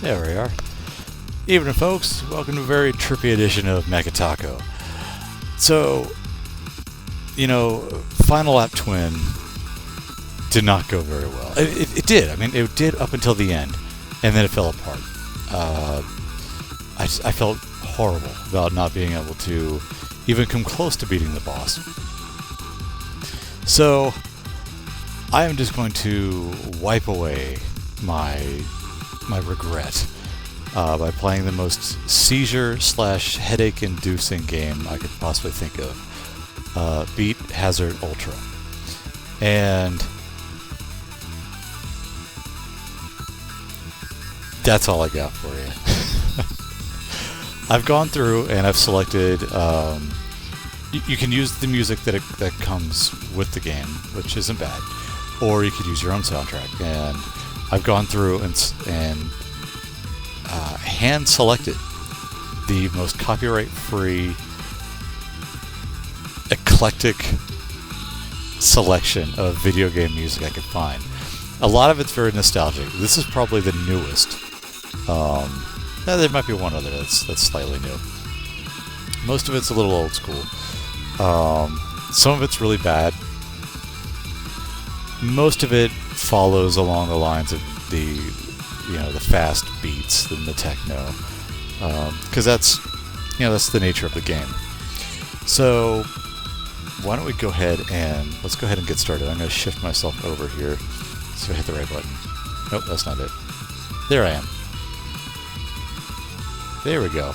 There we are. Evening, folks. Welcome to a very trippy edition of Mecha Taco. So, you know, Final Lap Twin did not go very well. It did. I mean, it did up until the end, and then it fell apart. I felt horrible about not being able to even come close to beating the boss. So, I am just going to wipe away my regret by playing the most seizure/headache-inducing game I could possibly think of. Beat Hazard Ultra. And that's all I got for you. I've gone through and I've selected. You can use the music that comes with the game, which isn't bad, or you could use your own soundtrack. And I've gone through and hand selected the most copyright-free, eclectic selection of video game music I could find. A lot of it's very nostalgic. This is probably the newest. There might be one other that's slightly new. Most of it's a little old school. Some of it's really bad. Most of it follows along the lines of the fast beats and the techno, because that's the nature of the game. So why don't we go ahead and let's go ahead and get started. I'm going to shift myself over here so I hit the right button. Nope, that's not it. There I am. There we go.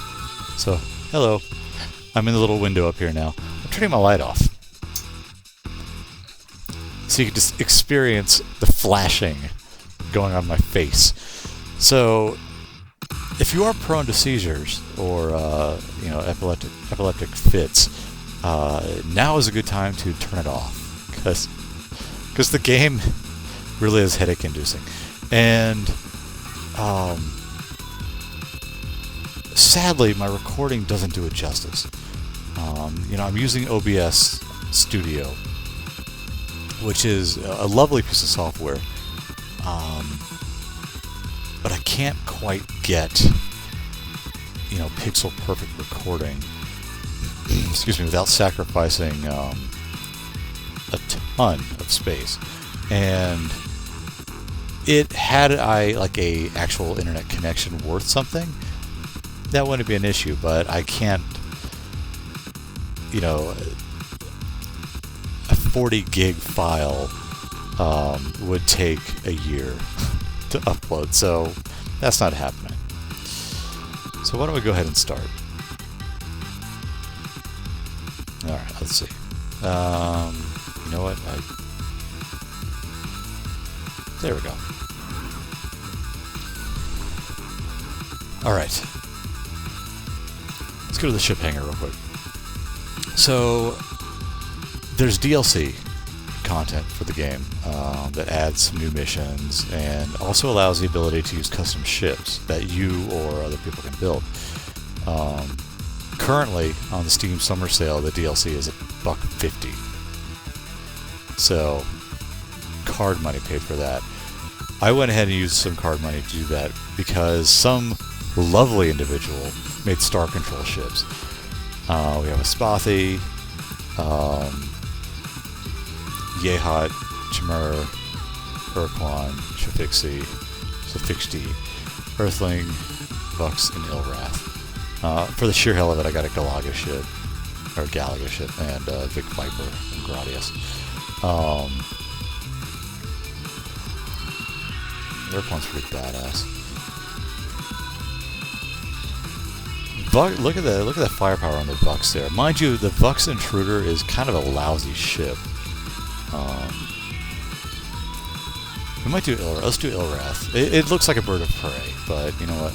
So, hello. I'm in the little window up here now. I'm turning my light off, so you can just experience the flashing going on my face. So, if you are prone to seizures or epileptic fits, now is a good time to turn it off, because the game really is headache-inducing. And sadly, my recording doesn't do it justice. I'm using OBS Studio, which is a lovely piece of software, but I can't quite get pixel perfect recording excuse me, without sacrificing a ton of space. And had I like a actual internet connection worth something, that wouldn't be an issue, but I can't, a 40 gig file would take a year to upload, so that's not happening. So why don't we go ahead and start? Alright, let's see. You know what? There we go. Alright. Let's go to the ship hangar real quick. So, there's DLC content for the game that adds some new missions and also allows the ability to use custom ships that you or other people can build. Currently, on the Steam Summer Sale, the DLC is $1.50. So, card money paid for that. I went ahead and used some card money to do that because some lovely individual made Star Control ships. We have a Spathy, Yehat, Chimera, Urquan, Shafixti, Earthling, Vux, and Ilrath. For the sheer hell of it, I got a Galaga ship, and Vic Viper and Gradius. Urquan's pretty badass. Look at that firepower on the Vux there. Mind you, the Vux Intruder is kind of a lousy ship. We might do Ilrath. Let's do Ilrath. It looks like a bird of prey, but you know what?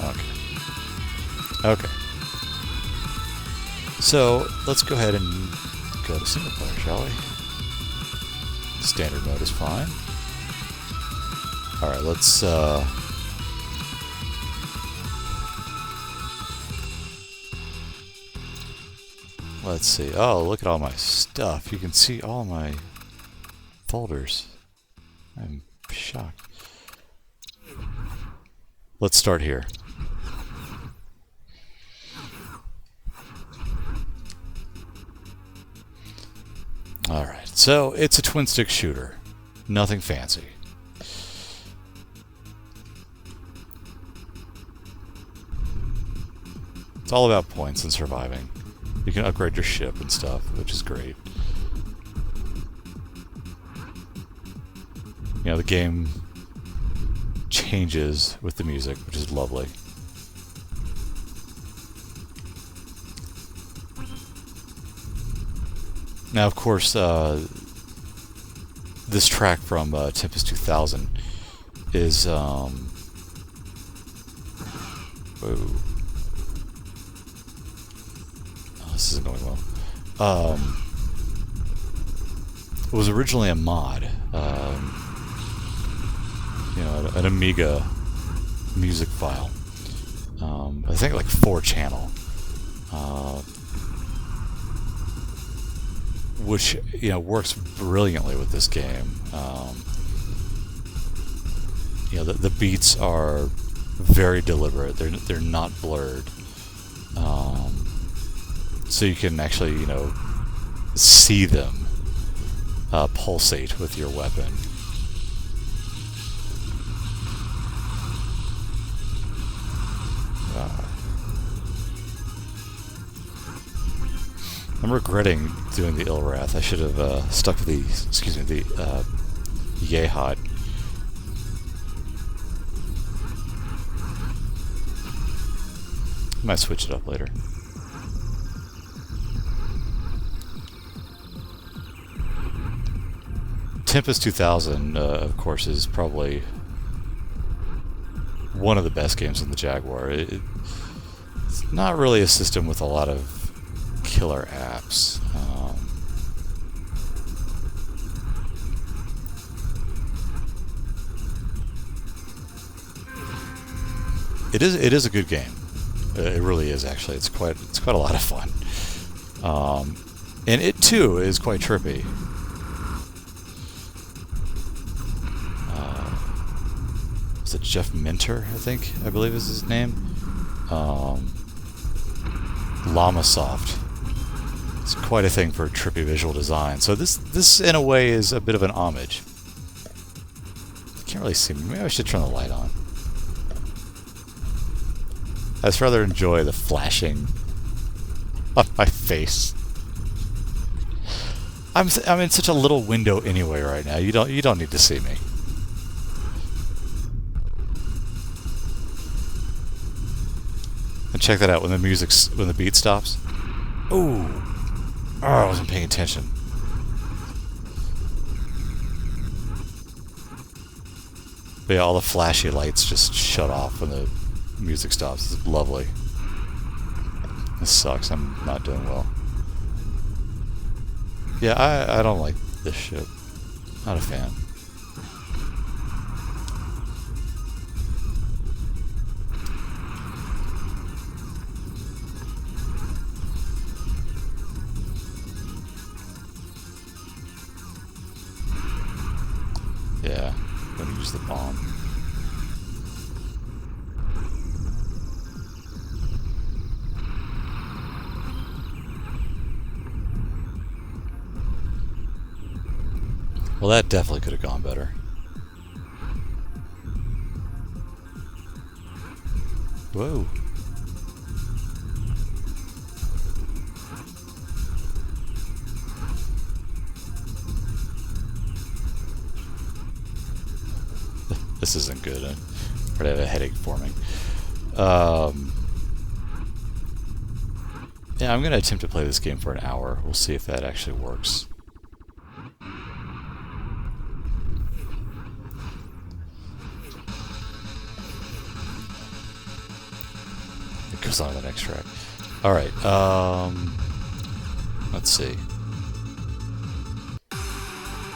Okay. So, let's go ahead and go to single player, shall we? Standard mode is fine. Alright, let's see. Oh, look at all my stuff. You can see all my folders. I'm shocked. Let's start here. So it's a twin stick shooter, nothing fancy. It's all about points and surviving. You can upgrade your ship and stuff, which is great. You know, the game changes with the music, which is lovely. Now, of course, this track from Tempest 2000 is whoa. Oh, this isn't going well. It was originally a mod, you know, an Amiga music file. I think like 4-channel, which, you know, works brilliantly with this game. You know, the beats are very deliberate. They're not blurred. So you can actually, you know, see them pulsate with your weapon. I'm regretting doing the Illwrath. I should have stuck with the, excuse me, the Yehot. Might switch it up later. Tempest 2000, of course, is probably one of the best games in the Jaguar. It's not really a system with a lot of killer apps. It is a good game. It really is, actually. It's quite a lot of fun. And it too is quite trippy. Is it Jeff Minter, I believe is his name? Llamasoft. It's quite a thing for trippy visual design. So this in a way is a bit of an homage. You can't really see me. Maybe I should turn the light on. I just rather enjoy the flashing on my face. I'm in such a little window anyway right now. You don't need to see me. And check that out when the beat stops. Ooh. Oh, I wasn't paying attention. But yeah, all the flashy lights just shut off when the music stops. It's lovely. This sucks. I'm not doing well. Yeah, I don't like this ship. Not a fan. Yeah, I'm gonna use the bomb. Well, that definitely could have gone better. Whoa. This isn't good. I already have a headache forming. Yeah, I'm going to attempt to play this game for an hour. We'll see if that actually works. It goes on to the next track. Alright, let's see.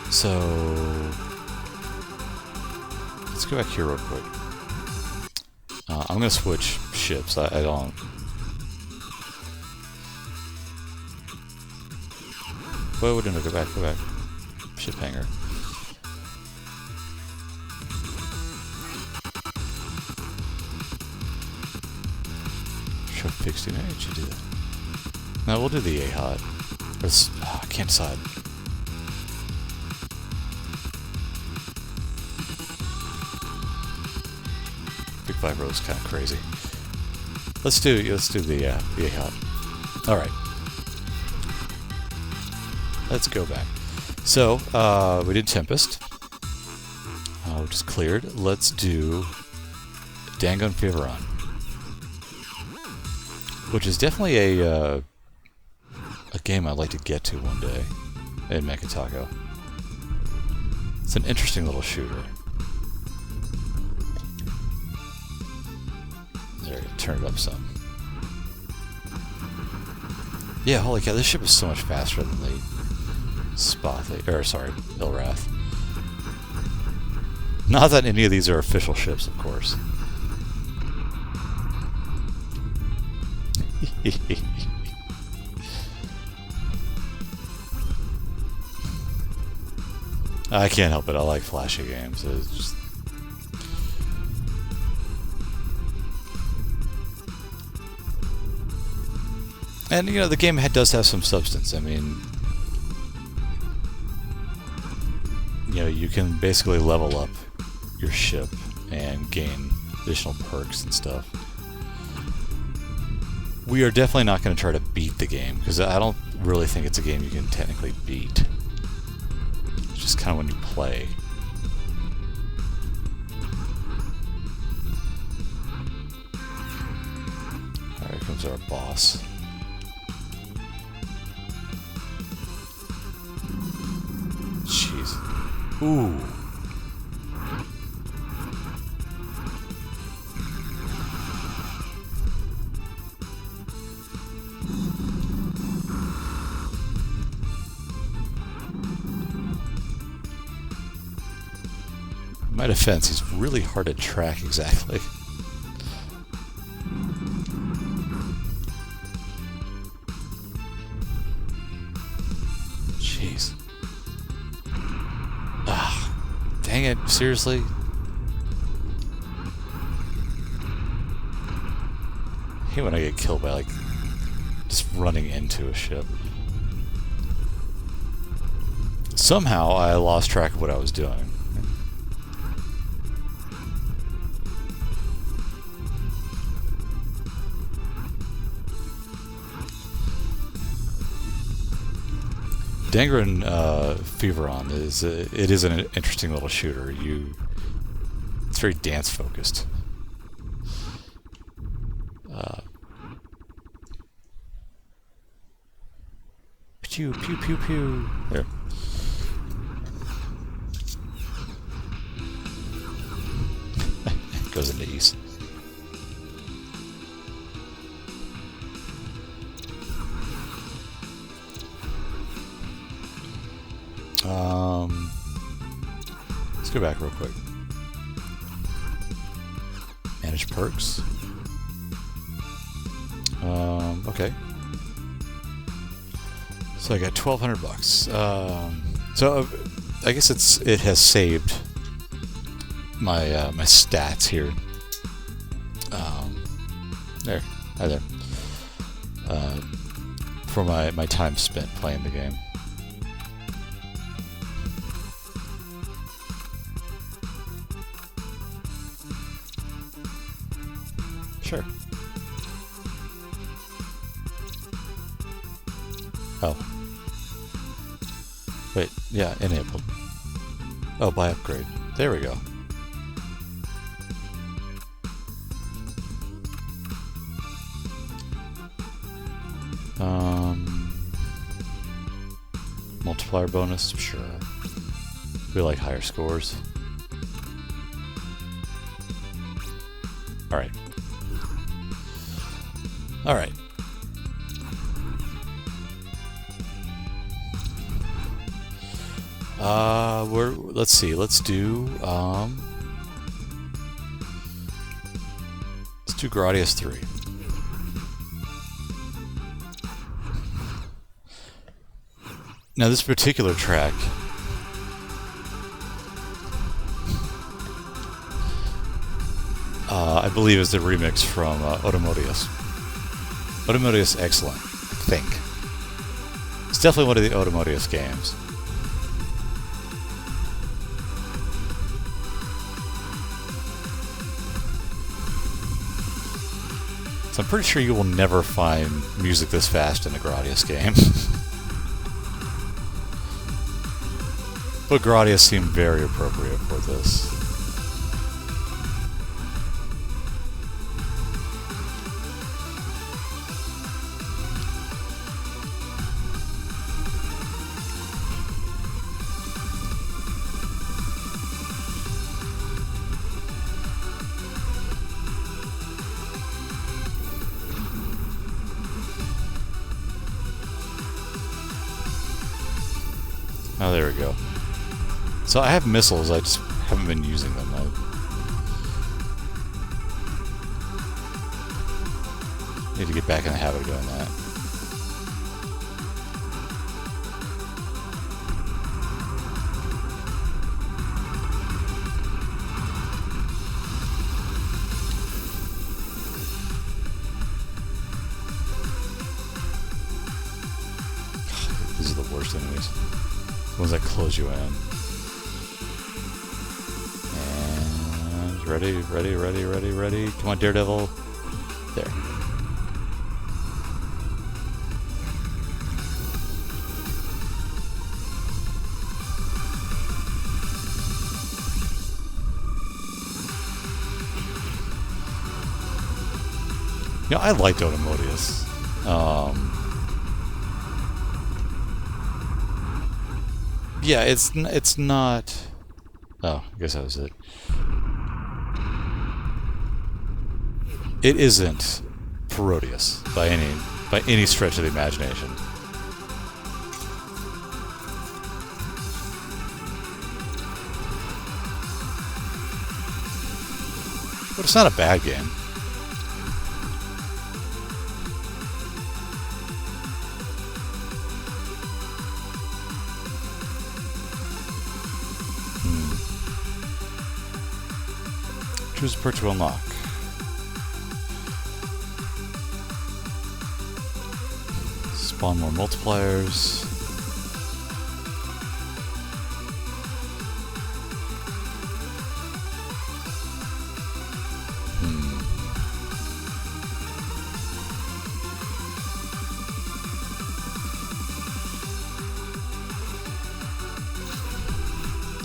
So let's go back here real quick. I'm going to switch ships. I don't... Whoa, no, go back. Ship hangar. Show fixed in. How did you do that? No, we'll do the A-Hot. I can't decide. Big Vibro is kind of crazy. Let's do the Hedgehog. All right. Let's go back. So we did Tempest, which is cleared. Let's do Dangun Feveron, which is definitely a game I'd like to get to one day in Mekatago. It's an interesting little shooter. There, turn it up some. Yeah, holy cow, this ship is so much faster than the Ilwrath. Not that any of these are official ships, of course. I can't help it. I like flashy games. It's just... And, you know, the game does have some substance. I mean, you know, you can basically level up your ship and gain additional perks and stuff. We are definitely not going to try to beat the game, because I don't really think it's a game you can technically beat. It's just kind of when you play. Alright, here comes our boss. Jeez. Ooh. In my defense, he's really hard to track exactly. Jeez. Ah, dang it, seriously? I hate when I get killed by, like, just running into a ship. Somehow I lost track of what I was doing. Dangun Feveron is it is an interesting little shooter. It's very dance focused. Pew pew pew pew. There. Goes into east. Let's go back real quick. Manage perks. Okay. So I got $1,200. So I guess it has saved my my stats here. There, hi there. For my time spent playing the game. Sure. Oh. Wait, yeah, enabled. Oh, by upgrade. There we go. Multiplier bonus? Sure. We like higher scores. Alright. Alright. Let's see, let's do Gradius III. Now this particular track I believe is the remix from Automotive. Automotive, excellent, I think. It's definitely one of the Automotive games. So I'm pretty sure you will never find music this fast in a Gradius game. But Gradius seemed very appropriate for this. Oh, there we go. So I have missiles, I just haven't been using them. I need to get back in the habit of doing that. These are the worst enemies. The ones that close you in. And ready. Come on, Daredevil. There. You know, I liked Automotive. Yeah, it's not. Oh, I guess that was it. It isn't parodious by any stretch of the imagination. But it's not a bad game. Choose a perk to unlock. Spawn more multipliers.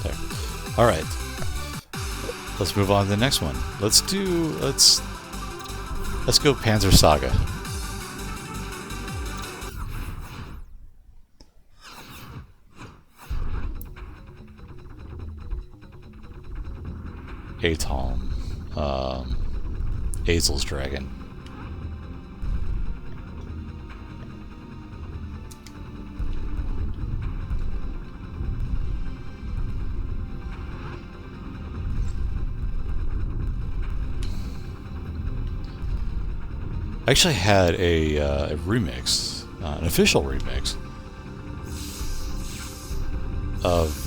There. All right. Let's move on to the next one. Let's go Panzer Saga. Atom. Azel's dragon. I actually had a remix, an official remix of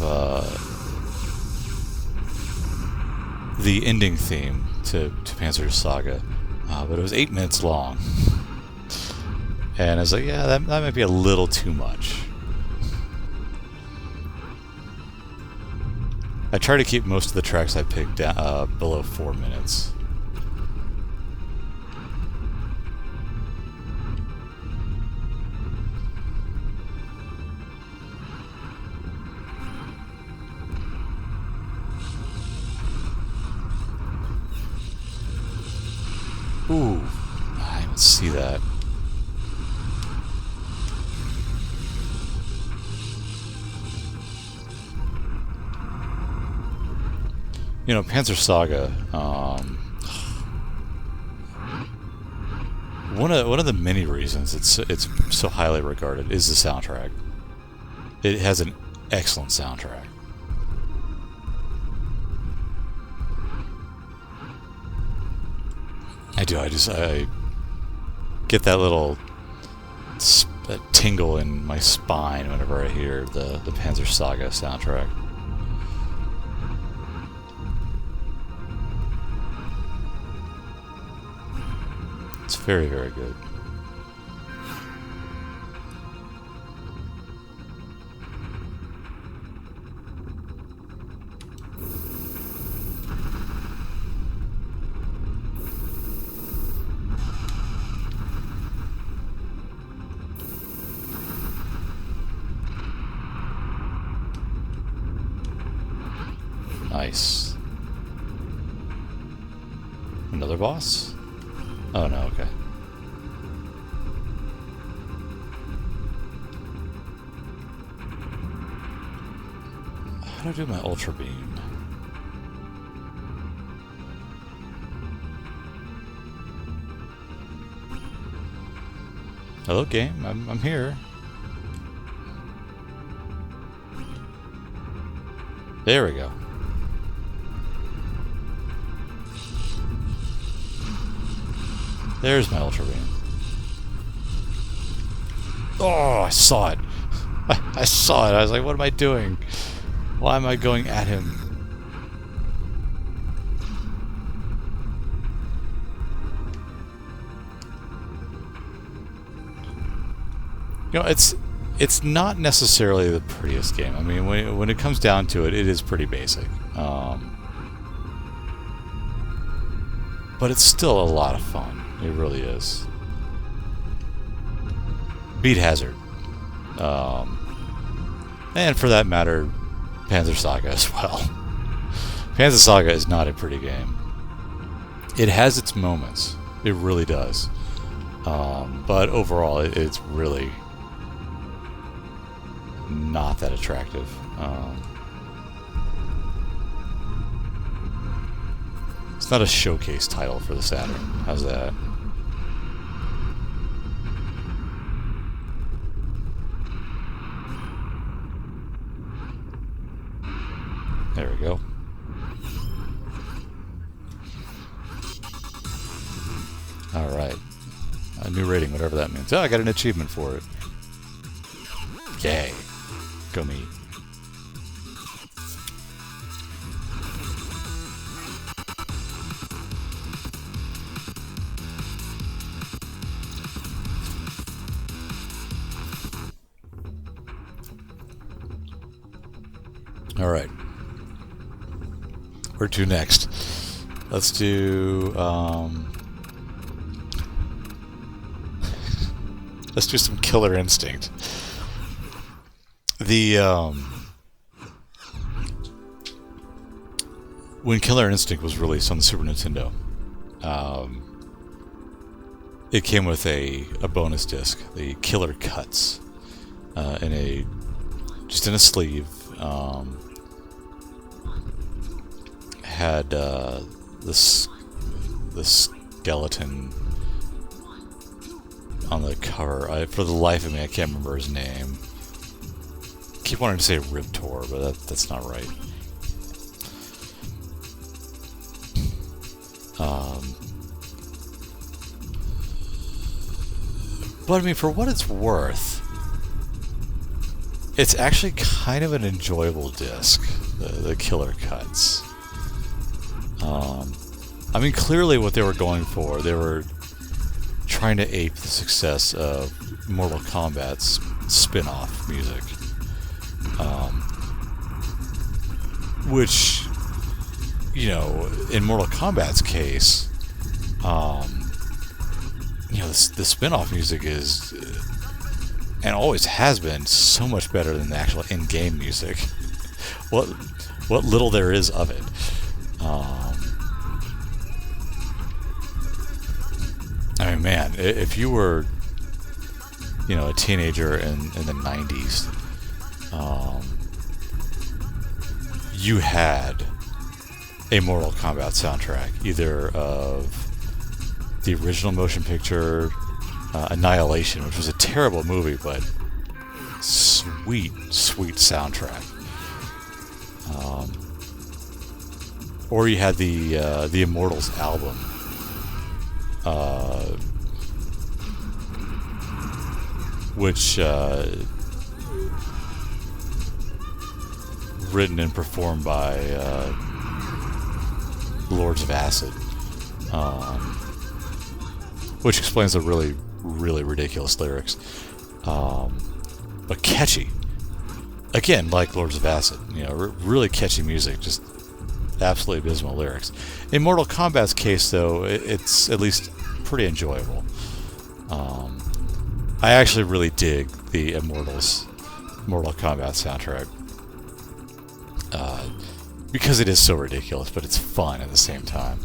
the ending theme to Panzer Saga, but it was 8 minutes long, and I was like, yeah, that might be a little too much. I try to keep most of the tracks I picked down, below 4 minutes. Ooh, I didn't see that. You know, Panzer Saga, one of the many reasons it's so highly regarded is the soundtrack. It has an excellent soundtrack. I do. I get that little tingle in my spine whenever I hear the Panzer Saga soundtrack. It's very, very good. Nice. Another boss? Oh no, okay. How do I do my Ultra Beam? Hello game, I'm here. There we go. There's my Ultra Beam. Oh, I saw it. I saw it. I was like, what am I doing? Why am I going at him? You know, it's not necessarily the prettiest game. I mean, when it comes down to it, it is pretty basic. But it's still a lot of fun. It really is. Beat Hazard. And for that matter, Panzer Saga as well. Panzer Saga is not a pretty game. It has its moments. It really does. But overall, it's really not that attractive. It's not a showcase title for the Saturn. How's that? There we go. Alright. A new rating, whatever that means. Oh, I got an achievement for it. Yay. Go me. Alright. Where to next? Let's do, let's do some Killer Instinct. When Killer Instinct was released on the Super Nintendo, it came with a bonus disc, the Killer Cuts, in a sleeve. Had the skeleton on the cover. For the life of me, I can't remember his name. Keep wanting to say Riptor, but that's not right. But I mean, for what it's worth, it's actually kind of an enjoyable disc, the Killer Cuts. I mean, clearly what they were going for, they were trying to ape the success of Mortal Kombat's spin-off music. Which, you know, in Mortal Kombat's case, you know, the spin-off music is, and always has been, so much better than the actual in-game music. What little there is of it. I mean, man, if you were, you know, a teenager in the 90s, you had a Mortal Kombat soundtrack, either of the original motion picture, Annihilation, which was a terrible movie, but sweet, sweet soundtrack. Or you had the Immortals album, which written and performed by Lords of Acid, which explains the really, really ridiculous lyrics, but catchy. Again, like Lords of Acid, you know, really catchy music, just absolutely abysmal lyrics. In Mortal Kombat's case, though, it's at least pretty enjoyable. I actually really dig the Immortals Mortal Kombat soundtrack. because it is so ridiculous, but it's fun at the same time.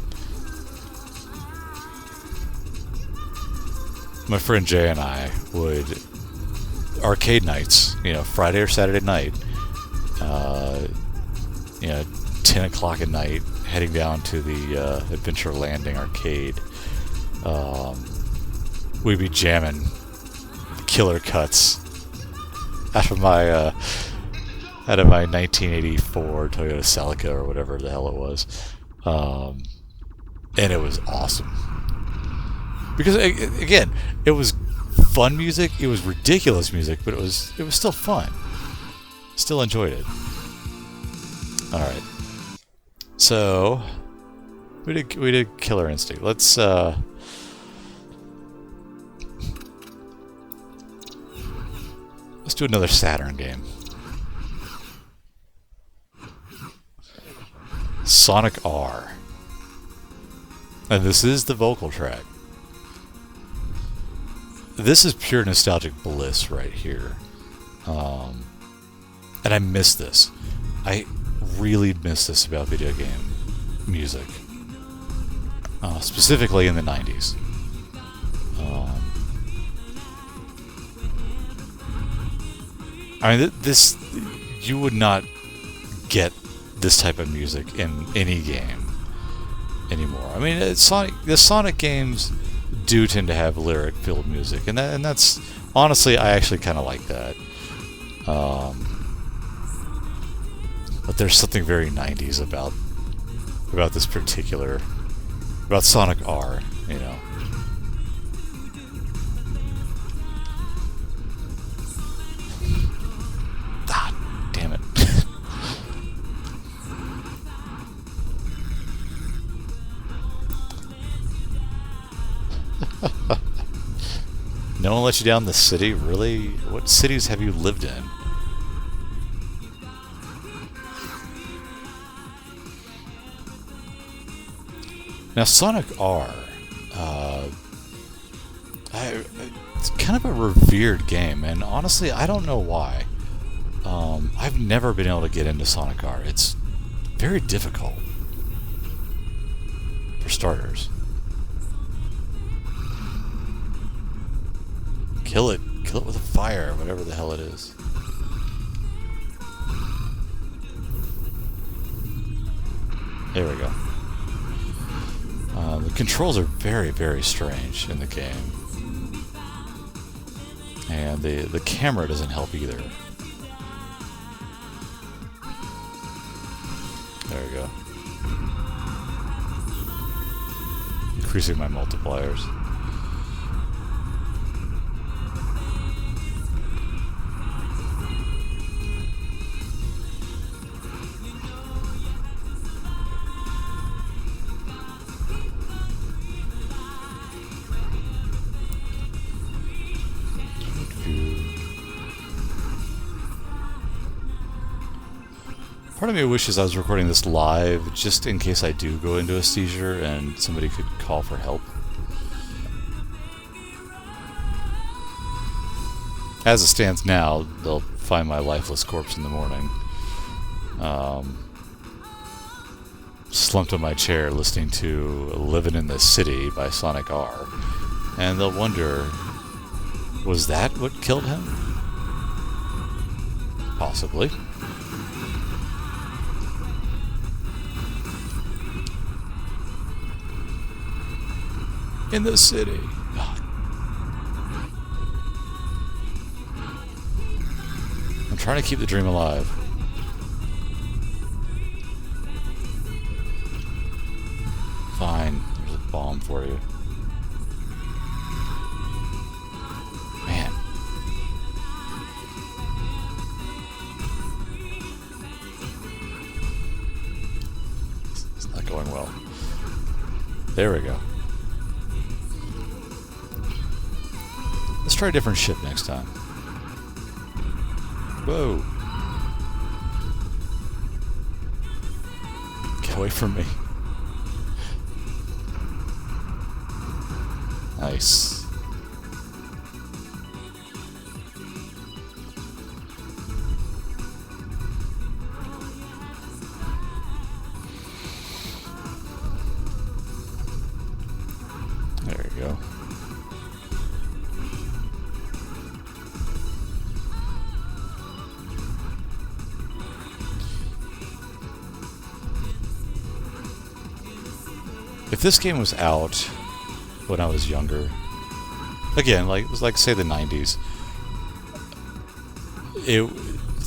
My friend Jay and I would arcade nights, you know, Friday or Saturday night, you know, 10 o'clock at night, heading down to the Adventure Landing arcade. We'd be jamming killer cuts out of my 1984 Toyota Celica or whatever the hell it was, and it was awesome because again, it was fun music. It was ridiculous music, but it was still fun. Still enjoyed it. All right, so we did Killer Instinct. Let's do another Saturn game. Sonic R. And this is the vocal track. This is pure nostalgic bliss right here. And I miss this. I really miss this about video game music. Specifically in the 90s. I mean, this... You would not get this type of music in any game anymore. I mean, the Sonic games do tend to have lyric-filled music, and that's honestly, I actually kind of like that. But there's something very 90s about this particular Sonic R, you know. Ah, damn it. No one let you down the city? Really? What cities have you lived in? Now, Sonic R, it's kind of a revered game, and honestly, I don't know why. I've never been able to get into Sonic R. It's very difficult, for starters. Kill it with a fire, whatever the hell it is. There we go. The controls are very, very strange in the game. And the camera doesn't help either. There we go. Increasing my multipliers. Part of me wishes I was recording this live, just in case I do go into a seizure and somebody could call for help. As it stands now, they'll find my lifeless corpse in the morning. Slumped on my chair listening to Livin' in the City by Sonic R. And they'll wonder, was that what killed him? Possibly. In the city. I'm trying to keep the dream alive. Fine, there's a bomb for you. Man. It's not going well. There we go. Let's try a different ship next time. Whoa. Get away from me. Nice. we go. If this game was out when I was younger, again, like it was like say the 90s,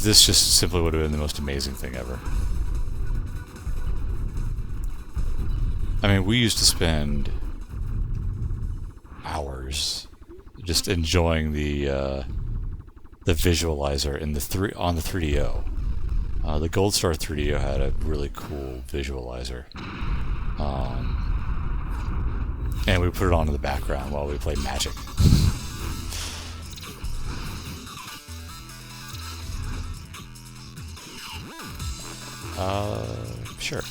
this just simply would have been the most amazing thing ever. I mean, we used to spend hours just enjoying the visualizer in on the 3DO. The Gold Star 3DO had a really cool visualizer. And we put it on in the background while we played Magic. Sure.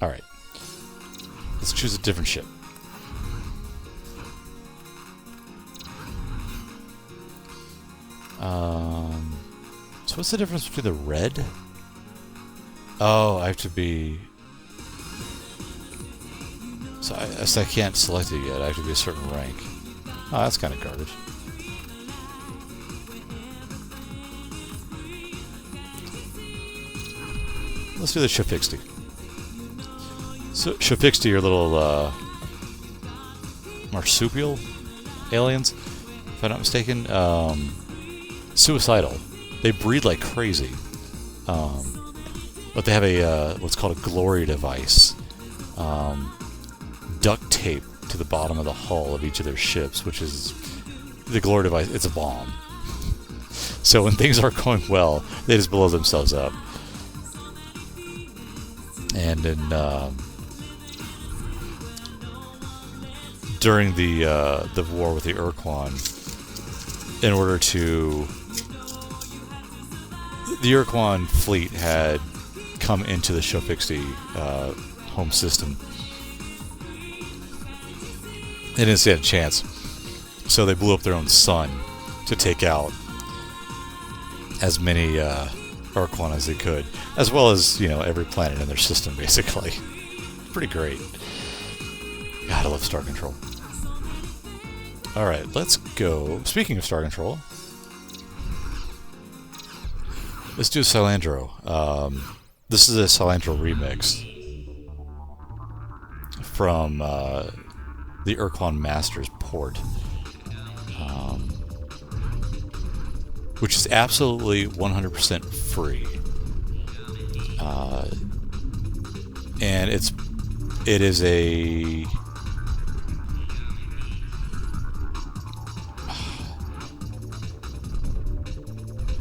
Alright. Let's choose a different ship. So what's the difference between the red? Oh, I have to be... So I can't select it yet. I have to be a certain rank. Oh, that's kind of garbage. Let's do the Shafixty. So Shafixty are little marsupial aliens, if I'm not mistaken. Suicidal. They breed like crazy. But they have a what's called a glory device. Duct tape to the bottom of the hull of each of their ships, which is the glory device. It's a bomb. So when things aren't going well, they just blow themselves up. And in during the war with the Aircon, in order to the Aircon fleet had come into the Shofixty home system. They didn't stand a chance, so they blew up their own sun to take out as many Aircon as they could, as well as, you know, every planet in their system, basically. Pretty great. God, I love Star Control. Alright, let's go. Speaking of Star Control, let's do Silandro. This is a Silandro remix from the Aircon Masters port, which is absolutely 100% free, and it is a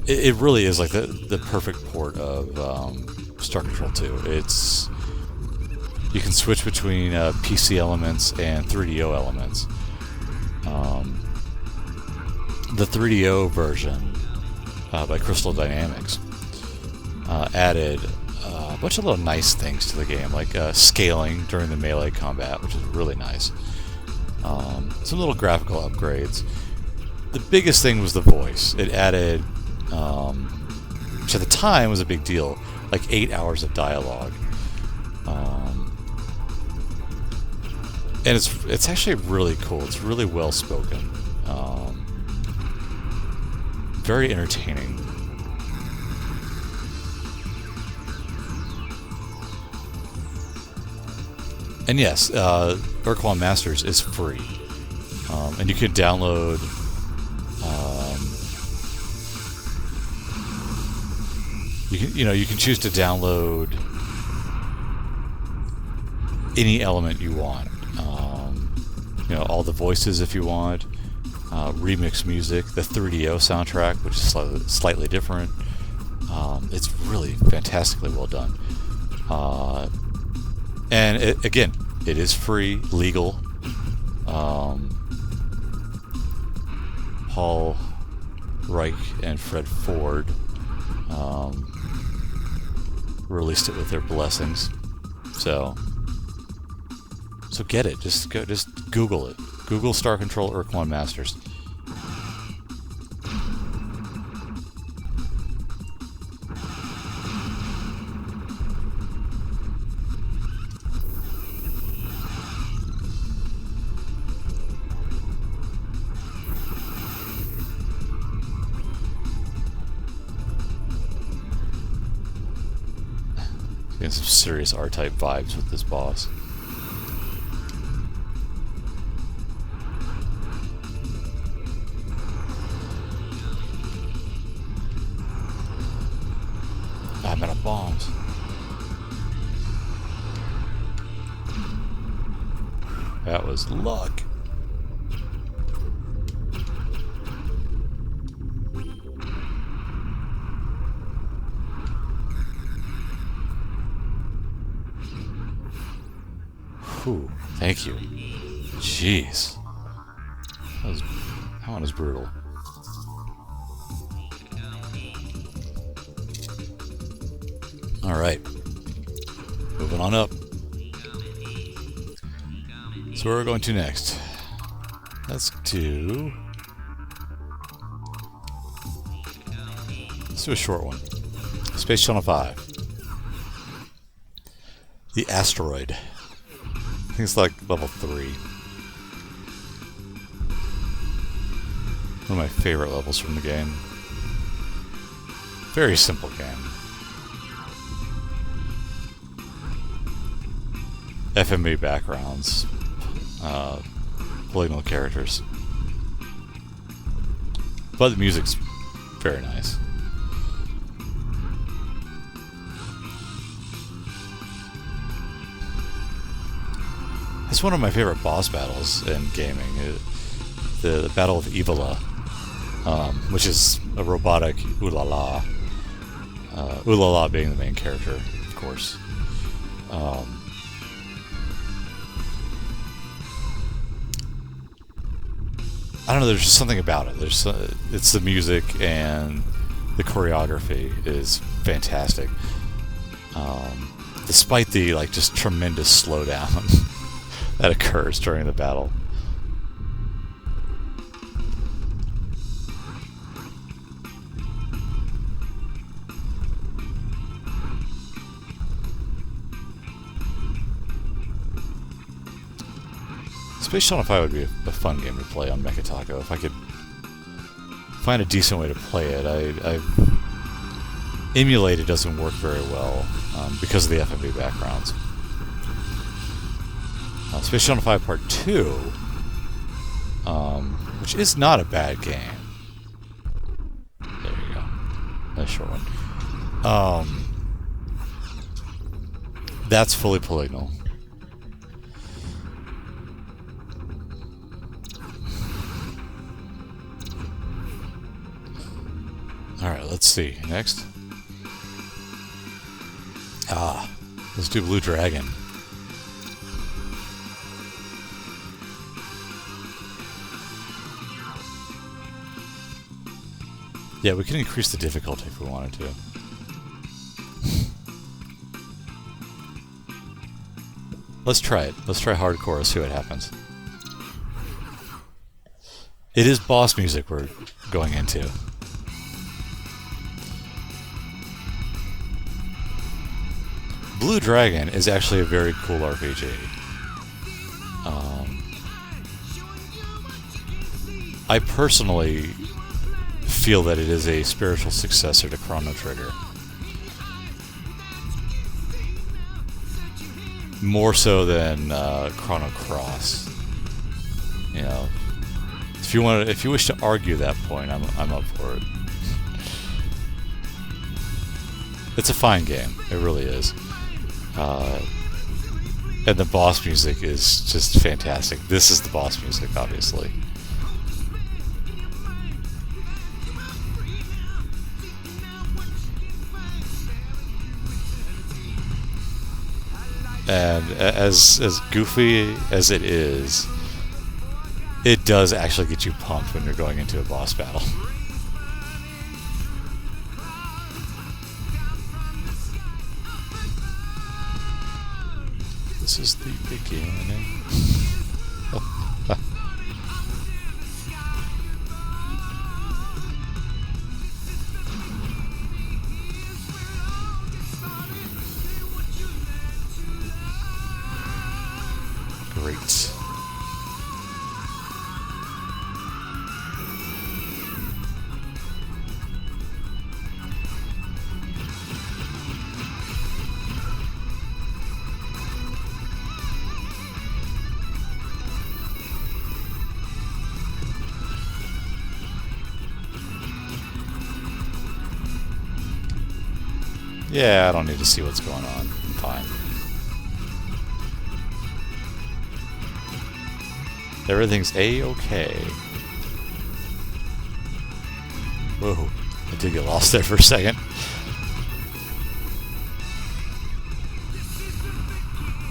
it really is like the perfect port of Star Control 2. It's you can switch between PC elements and 3DO elements. The 3DO version by Crystal Dynamics added a bunch of little nice things to the game, like scaling during the melee combat, which is really nice. Some little graphical upgrades. The biggest thing was the voice. It added, which at the time was a big deal, like 8 hours of dialogue. And it's actually really cool. It's really well spoken. Very entertaining. And yes, Aircon Masters is free, and you can download. You can choose to download any element you want. All the voices if you want. Remix music, the 3DO soundtrack, which is slightly different. It's really fantastically well done. And it is free, legal. Paul Reich and Fred Ford released it with their blessings. So get it. Just Google it. Google Star Control Aircon Masters. getting some serious R-type vibes with this boss. I'm out of bombs. That was luck. Whew, thank you. Jeez. That one was brutal. Alright. Moving on up. So where are we going to next? Let's do a short one. Space Channel 5. The Asteroid. I think it's like level 3. One of my favorite levels from the game. Very simple game. FMV backgrounds. Polygonal characters. But the music's very nice. It's one of my favorite boss battles in gaming. The Battle of Evola, which is a robotic Ulala. Ulala being the main character, of course. I don't know, there's just something about it. It's the music, and the choreography is fantastic. Despite the just tremendous slowdown that occurs during the battle. Space Channel 5 would be a fun game to play on Mechataco if I could find a decent way to play it. Emulated doesn't work very well because of the FMV backgrounds. Space Channel 5 Part 2, which is not a bad game. There you go. Nice short one. That's fully polygonal. Alright, let's see. Next. Let's do Blue Dragon. Yeah, we can increase the difficulty if we wanted to. Let's try it. Let's try hardcore and see what happens. It is boss music we're going into. Blue Dragon is actually a very cool RPG. I personally feel that it is a spiritual successor to Chrono Trigger. More so than Chrono Cross. You know, if you wish to argue that point, I'm up for it. It's a fine game. It really is. And the boss music is just fantastic. This is the boss music, obviously. And as goofy as it is, it does actually get you pumped when you're going into a boss battle. This is the beginning. Great. Yeah, I don't need to see what's going on. I'm fine. Everything's A-okay. Whoa, I did get lost there for a second.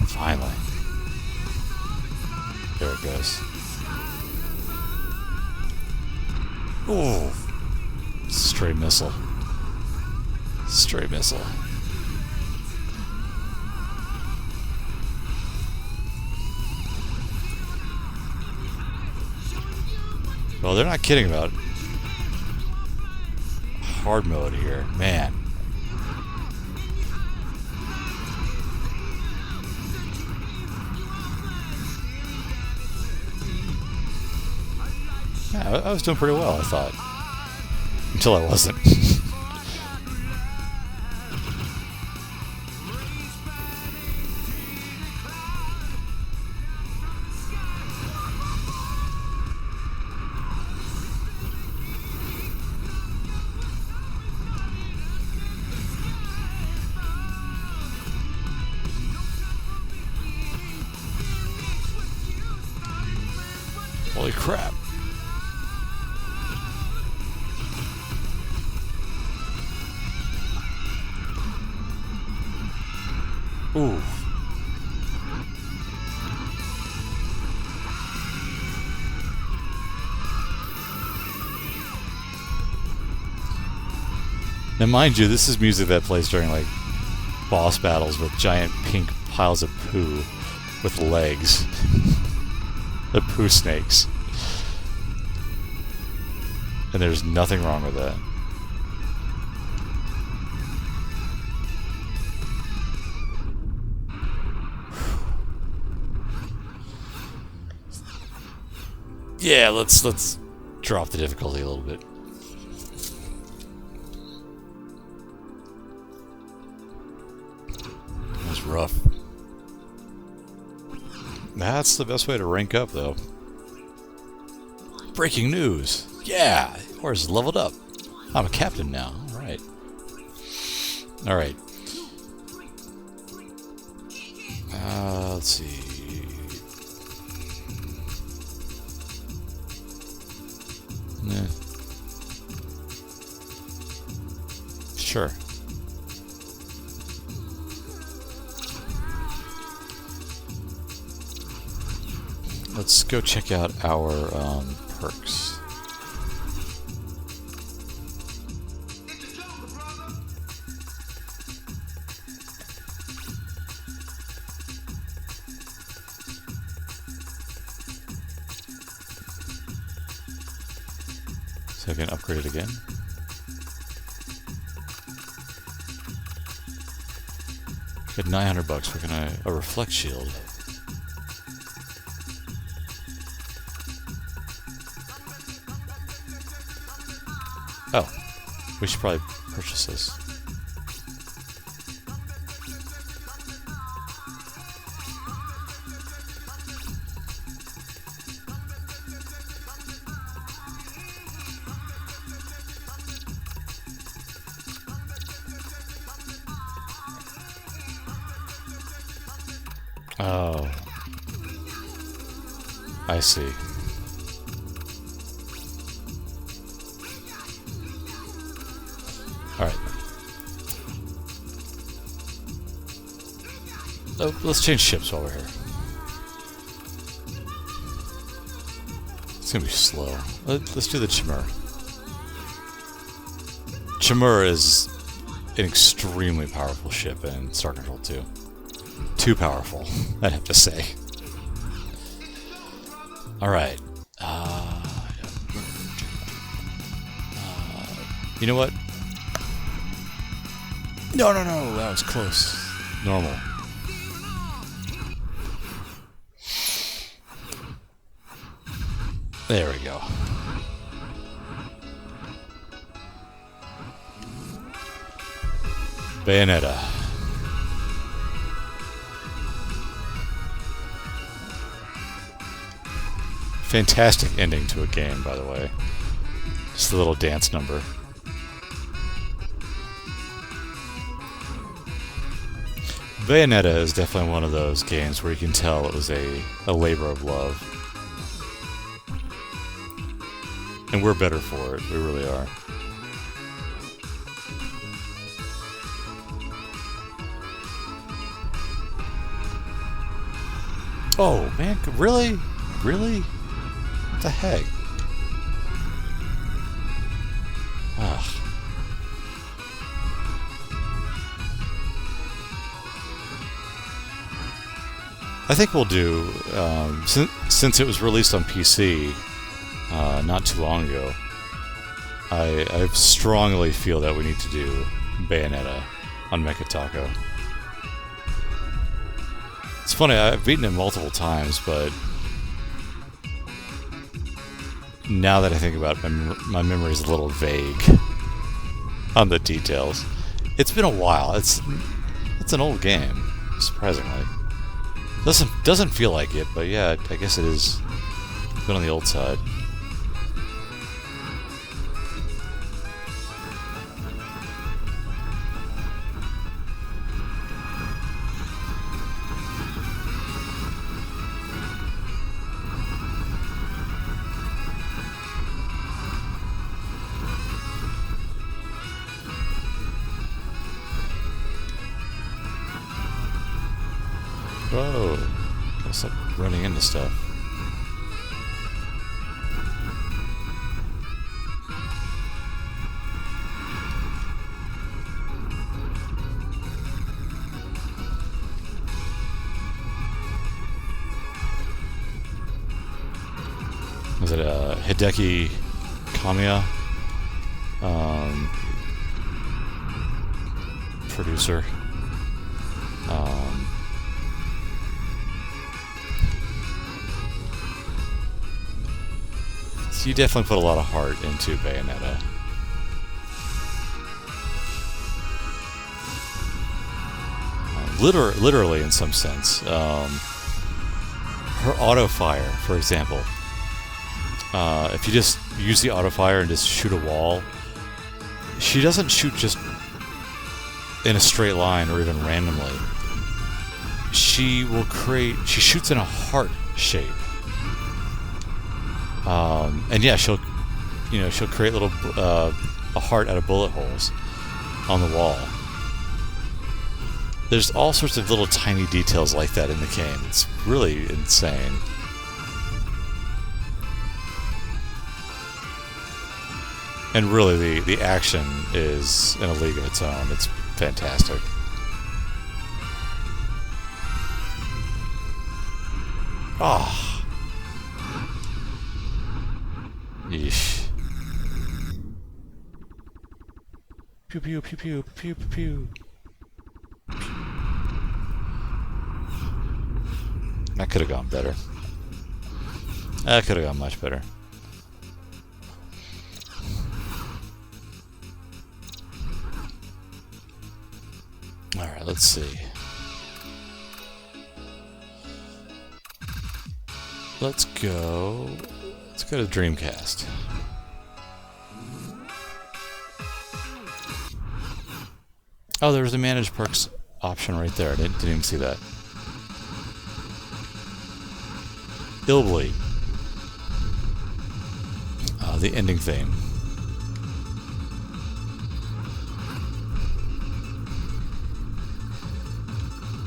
Finally. There it goes. Ooh. Stray missile. Stray missile. Well, they're not kidding about hard mode here. Man. Yeah, I was doing pretty well, I thought. Until I wasn't. Holy crap. Ooh. Now mind you, this is music that plays during like boss battles with giant pink piles of poo with legs. The poo snakes. And there's nothing wrong with that. Yeah, let's drop the difficulty a little bit. That's rough. That's the best way to rank up, though. Breaking news! Yeah! Horse is leveled up. I'm a captain now. Alright. Alright. Let's see. Nah. Sure. Let's go check out our perks. So I can upgrade it again. Get 900 bucks. What can I? A reflect shield. Oh, we should probably purchase this. Oh, I see. Alright. Oh, let's change ships while we're here. It's gonna be slow. Let's do the Chimera. Chimera is an extremely powerful ship in Star Control 2. Too powerful, I'd have to say. Alright. You know what? No, that was close. Normal. There we go. Bayonetta. Fantastic ending to a game, by the way. Just a little dance number. Bayonetta is definitely one of those games where you can tell it was a labor of love. And we're better for it, we really are. Oh, man, really? Really? What the heck? Ugh. I think we'll do, since it was released on PC not too long ago, I strongly feel that we need to do Bayonetta on Mecha Taco. It's funny, I've beaten it multiple times, but now that I think about it, my memory is a little vague on the details. It's been a while. It's an old game, surprisingly. Doesn't feel like it, but yeah, I guess it is. Been on the old side. Whoa, that's like running into stuff. Was it Hideki Kamiya? Producer. So you definitely put a lot of heart into Bayonetta. Literally in some sense. Her auto fire, for example. If you just use the auto fire and just shoot a wall, she doesn't shoot just in a straight line or even randomly. She shoots in a heart shape. And yeah, she'll create a heart out of bullet holes on the wall. There's all sorts of little tiny details like that in the game. It's really insane. And really, the action is in a league of its own. It's fantastic. Ah. Yeesh. Pew pew pew pew pew pew pew. That could have gone better. That could have gone much better. Alright, let's see. Let's go to Dreamcast. Oh, there's a manage perks option right there. I didn't even see that. Illbleed. The ending theme.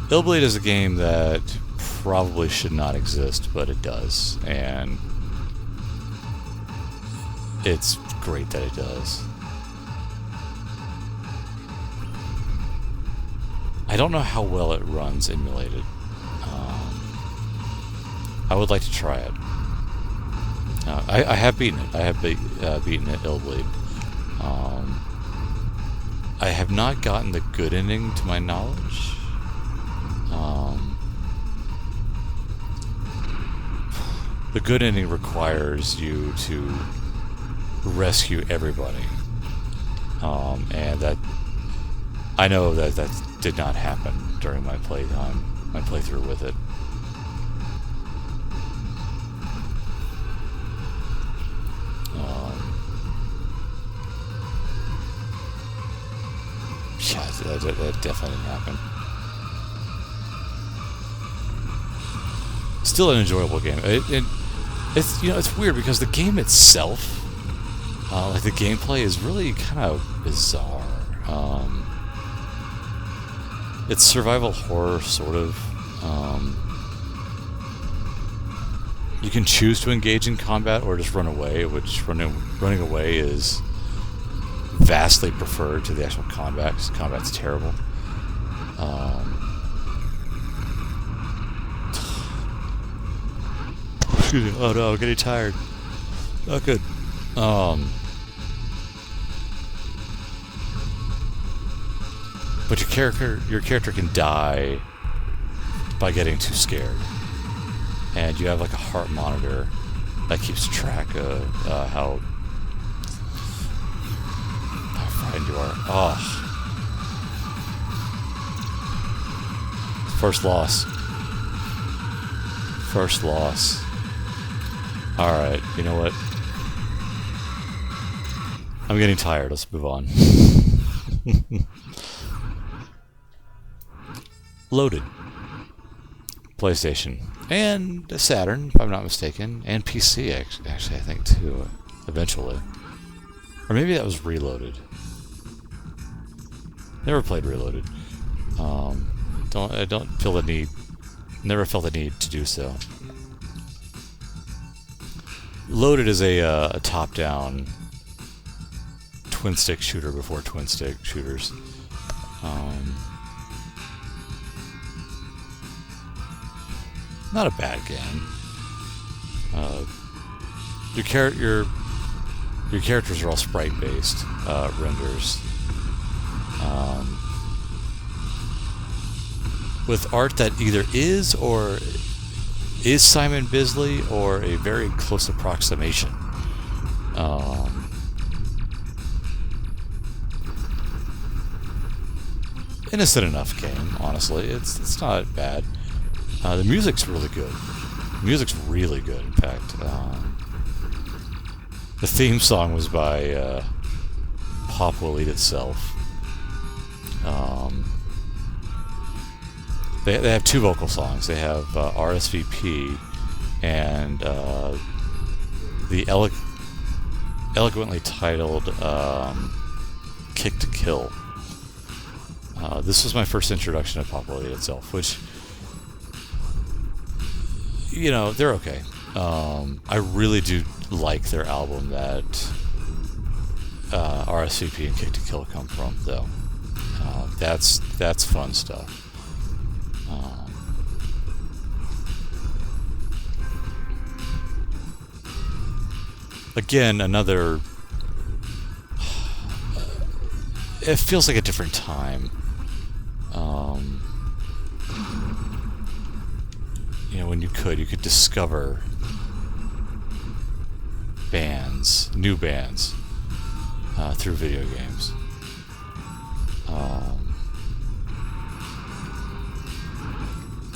Illbleed is a game that probably should not exist, but it does, and it's great that it does. I don't know how well it runs emulated. I would like to try it. I have beaten it. I have beaten it, Illbleed. I have not gotten the good ending to my knowledge. The good ending requires you to rescue everybody. And that I know that did not happen during my playthrough with it. Yeah, that definitely didn't happen. Still an enjoyable game. It's it's weird because the game itself, like the gameplay, is really kind of bizarre. It's survival horror, sort of. You can choose to engage in combat or just run away, which running away is vastly preferred to the actual combat, because combat's terrible. Excuse me. Oh no, I'm getting tired. Not good. But your character can die by getting too scared, and you have like a heart monitor that keeps track of how frightened you are. Oh, first loss. First loss. All right, you know what? I'm getting tired. Let's move on. Loaded. PlayStation. And Saturn, if I'm not mistaken. And PC, actually, I think, too. Eventually. Or maybe that was Reloaded. Never played Reloaded. I don't feel the need... Never felt the need to do so. Loaded is a top-down twin-stick shooter before twin-stick shooters. Not a bad game. Your characters are all sprite-based renders, with art that either is or is Simon Bisley or a very close approximation. Innocent enough game, honestly. It's not bad. The music's really good. The music's really good, in fact. The theme song was by Pop Will Eat Itself. They have two vocal songs. They have RSVP and the eloquently titled Kick to Kill. This was my first introduction to Pop Will Eat Itself, which, you know, they're okay. I really do like their album that RSVP and Kick to Kill come from, though. That's fun stuff. Again, another... It feels like a different time. You know, when you could discover bands, new bands, through video games.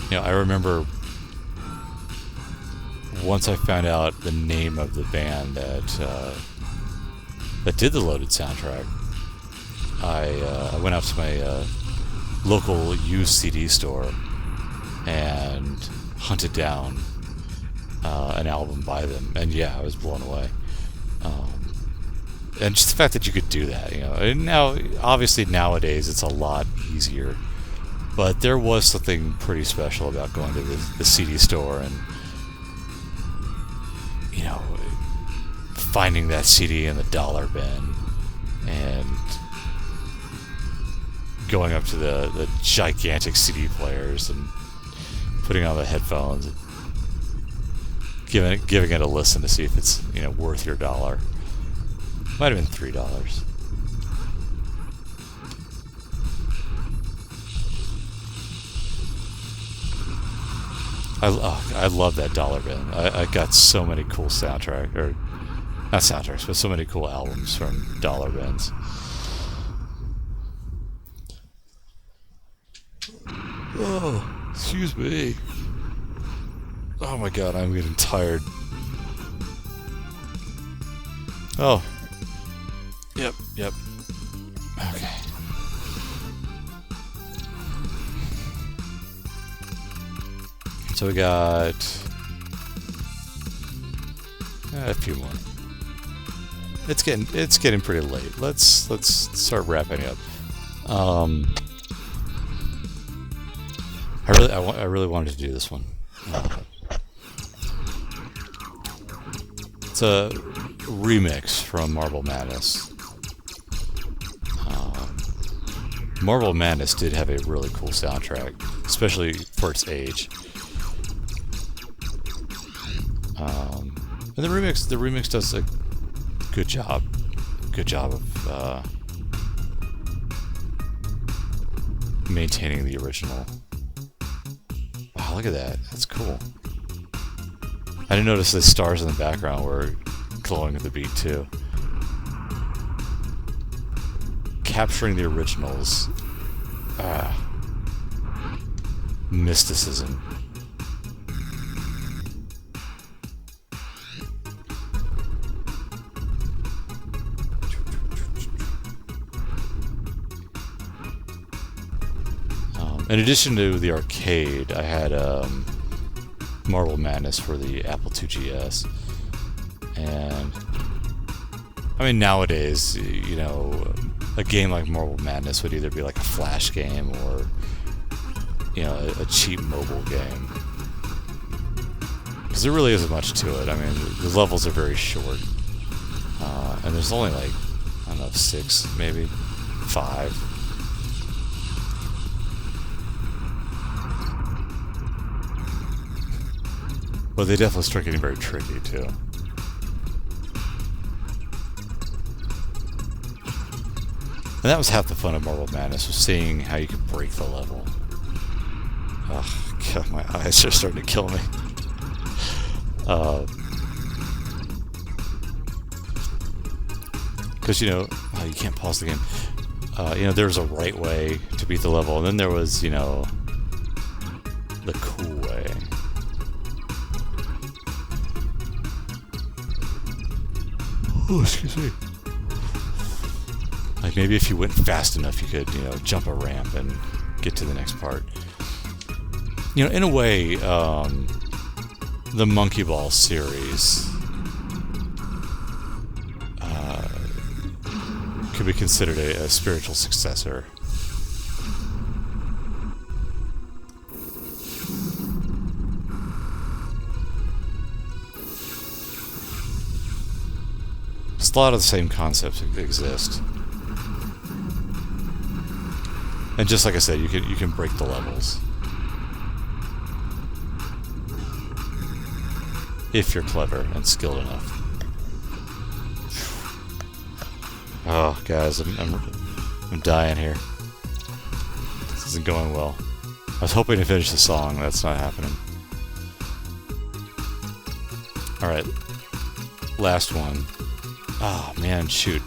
You know, I remember once I found out the name of the band that did the Loaded soundtrack, I went out to my local used CD store and hunted down an album by them, and yeah, I was blown away. And just the fact that you could do that, you know. And now, obviously, nowadays it's a lot easier, but there was something pretty special about going to the CD store and, you know, finding that CD in the dollar bin and going up to the gigantic CD players and putting on the headphones and giving it a listen to see if it's, you know, worth your dollar. Might have been $3. I love that dollar bin. I got so many cool not soundtracks, but so many cool albums from dollar bins. Oh, excuse me. Oh my god, I'm getting tired. Oh. Yep. Okay. So we got a few more. It's getting pretty late. Let's start wrapping up. I really wanted to do this one. It's a remix from Marble Madness. Marble Madness did have a really cool soundtrack, especially for its age. And the remix does a good job of maintaining the original. Wow, look at that. That's cool. I didn't notice the stars in the background were glowing at the beat too. Capturing the originals. Mysticism. In addition to the arcade, I had Marble Madness for the Apple IIgs. And I mean, nowadays, you know, a game like Marble Madness would either be like a flash game or, you know, a cheap mobile game. Because there really isn't much to it. I mean, the levels are very short. And there's only like, I don't know, 6, maybe 5. But they definitely start getting very tricky, too. And that was half the fun of Marble Madness, was seeing how you could break the level. Oh, God, my eyes are starting to kill me. Because, you know, you can't pause the game. You know, there was a right way to beat the level, and then there was, you know, the cool way. Oh, excuse me. Like maybe if you went fast enough, you could, you know, jump a ramp and get to the next part. You know, in a way, the Monkey Ball series could be considered a spiritual successor. A lot of the same concepts exist, and just like I said, you can break the levels if you're clever and skilled enough. Oh, guys, I'm dying here. This isn't going well. I was hoping to finish the song. That's not happening. All right, last one. Oh, man, shoot.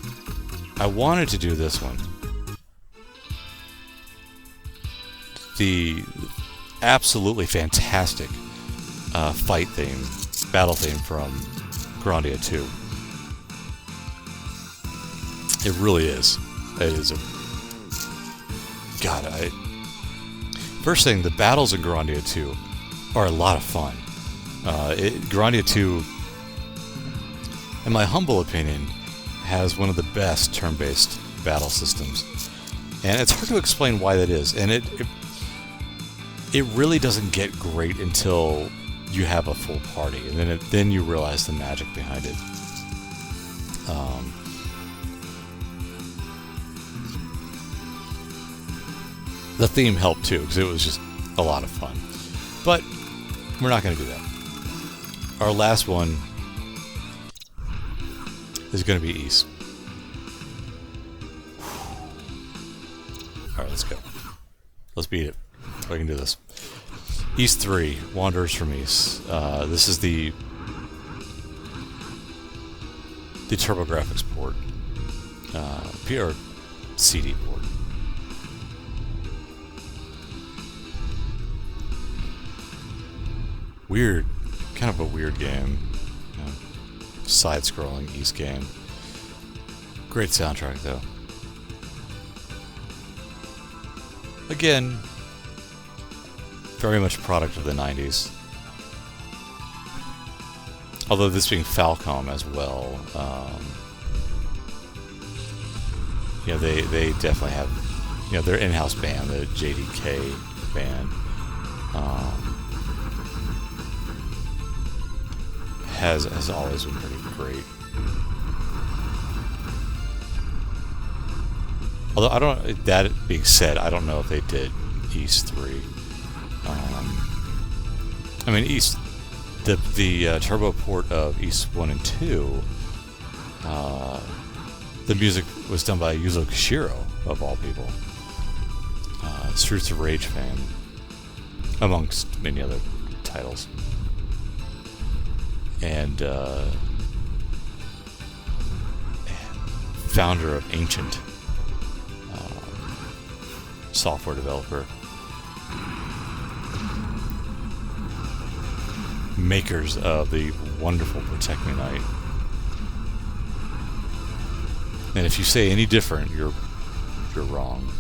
I wanted to do this one. The absolutely fantastic fight theme, battle theme from Grandia II. It really is. It is a... God, First thing, the battles in Grandia II are a lot of fun. Grandia II, in my humble opinion, has one of the best turn-based battle systems. And it's hard to explain why that is. And it really doesn't get great until you have a full party. And then you realize the magic behind it. The theme helped too, because it was just a lot of fun. But we're not going to do that. Our last one is going to be East. Alright, let's go. Let's beat it. We can do this. East 3, Wanderers from East. This is the TurboGrafx port. Or CD port. Weird. Kind of a weird game. You know, side-scrolling East game. Great soundtrack, though. Again, very much a product of the 90s. Although this being Falcom as well, you know, they definitely have, you know, their in-house band, the JDK band, has always been pretty great. Although I don't. That being said, I don't know if they did East 3. I mean, East, the turbo port of East 1 and 2. The music was done by Yuzo Koshiro, of all people. Streets of Rage fame, amongst many other titles. And founder of Ancient, software developer, makers of the wonderful Protect Me Night. And if you say any different, you're wrong.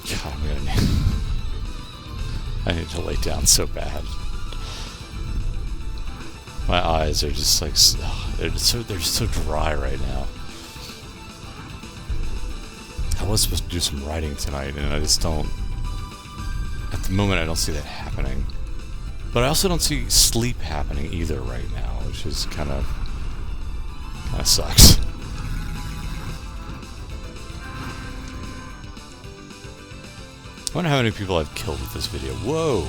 God, I need to lay down so bad. My eyes are just like, they're just so dry right now. I was supposed to do some writing tonight, and I just don't. At the moment, I don't see that happening. But I also don't see sleep happening either right now, which is kind of sucks. I wonder how many people I've killed with this video. Whoa!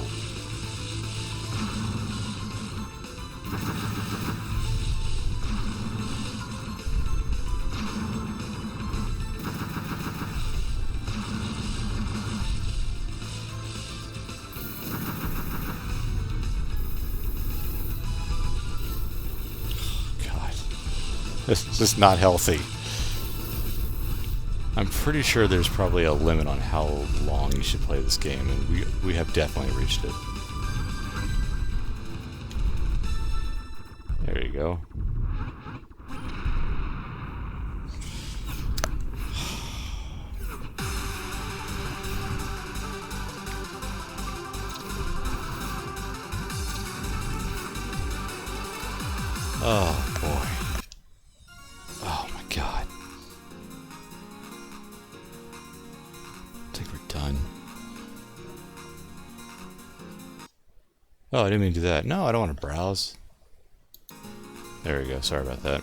This is not healthy. I'm pretty sure there's probably a limit on how long you should play this game, and we have definitely reached it. There you go. Oh boy. Oh my god. I think we're done. Oh, I didn't mean to do that. No, I don't want to browse. There we go. Sorry about that.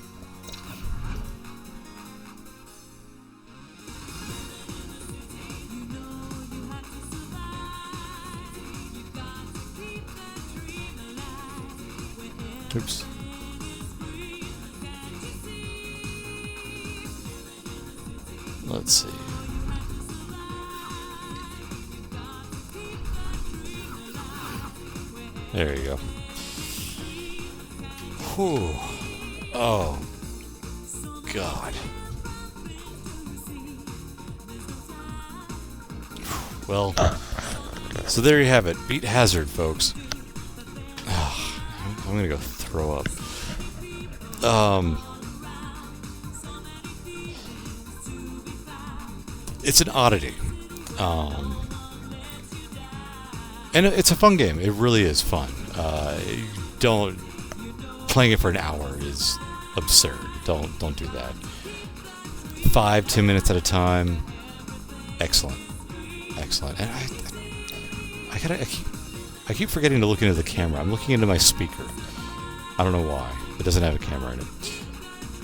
Oops. Let's see. There you go. Whew. Oh. God. Well, so there you have it. Beat Hazard, folks. I'm gonna go throw up. It's an oddity. And it's a fun game. It really is fun. Playing it for an hour is absurd. Don't do that. 5-10 minutes at a time. Excellent. And I keep forgetting to look into the camera. I'm looking into my speaker. I don't know why. It doesn't have a camera in it.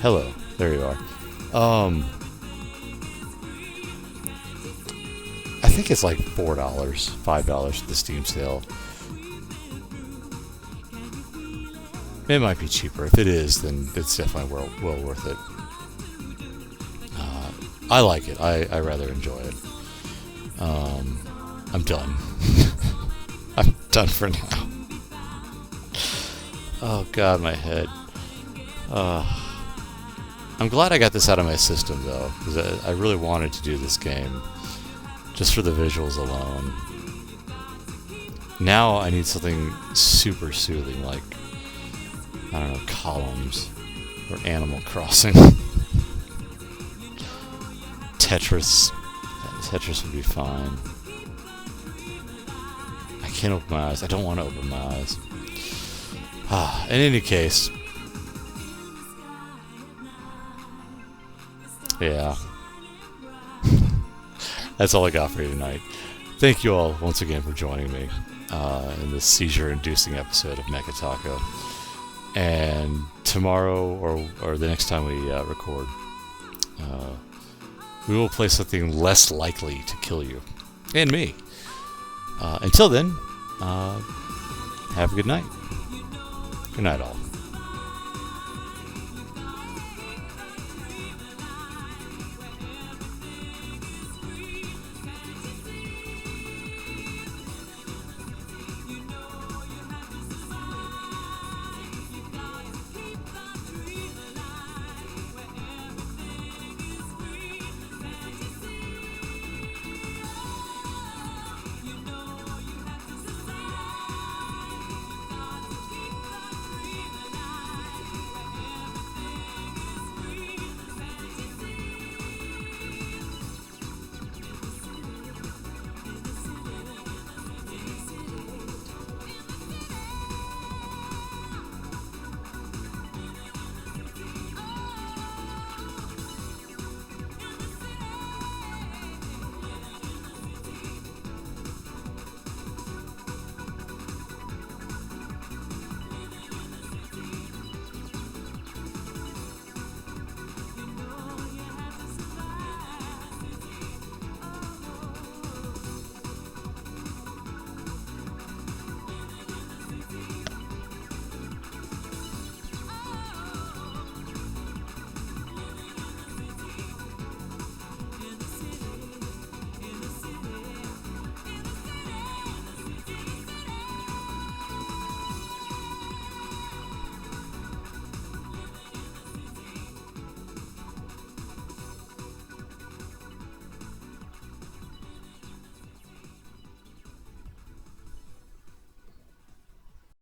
Hello. There you are. I think it's like $4, $5 at the Steam sale. It might be cheaper. If it is, then it's definitely well worth it. I like it. I rather enjoy it. I'm done. I'm done for now. Oh god, my head. I'm glad I got this out of my system though, because I really wanted to do this game. Just for the visuals alone. Now I need something super soothing, like, I don't know, Columns or Animal Crossing. Tetris. Tetris would be fine. I can't open my eyes. I don't want to open my eyes. In any case. Yeah. That's all I got for you tonight. Thank you all once again for joining me in this seizure-inducing episode of Mecha Taco. And tomorrow, or the next time we record, we will play something less likely to kill you. And me. Until then, have a good night. Good night, all.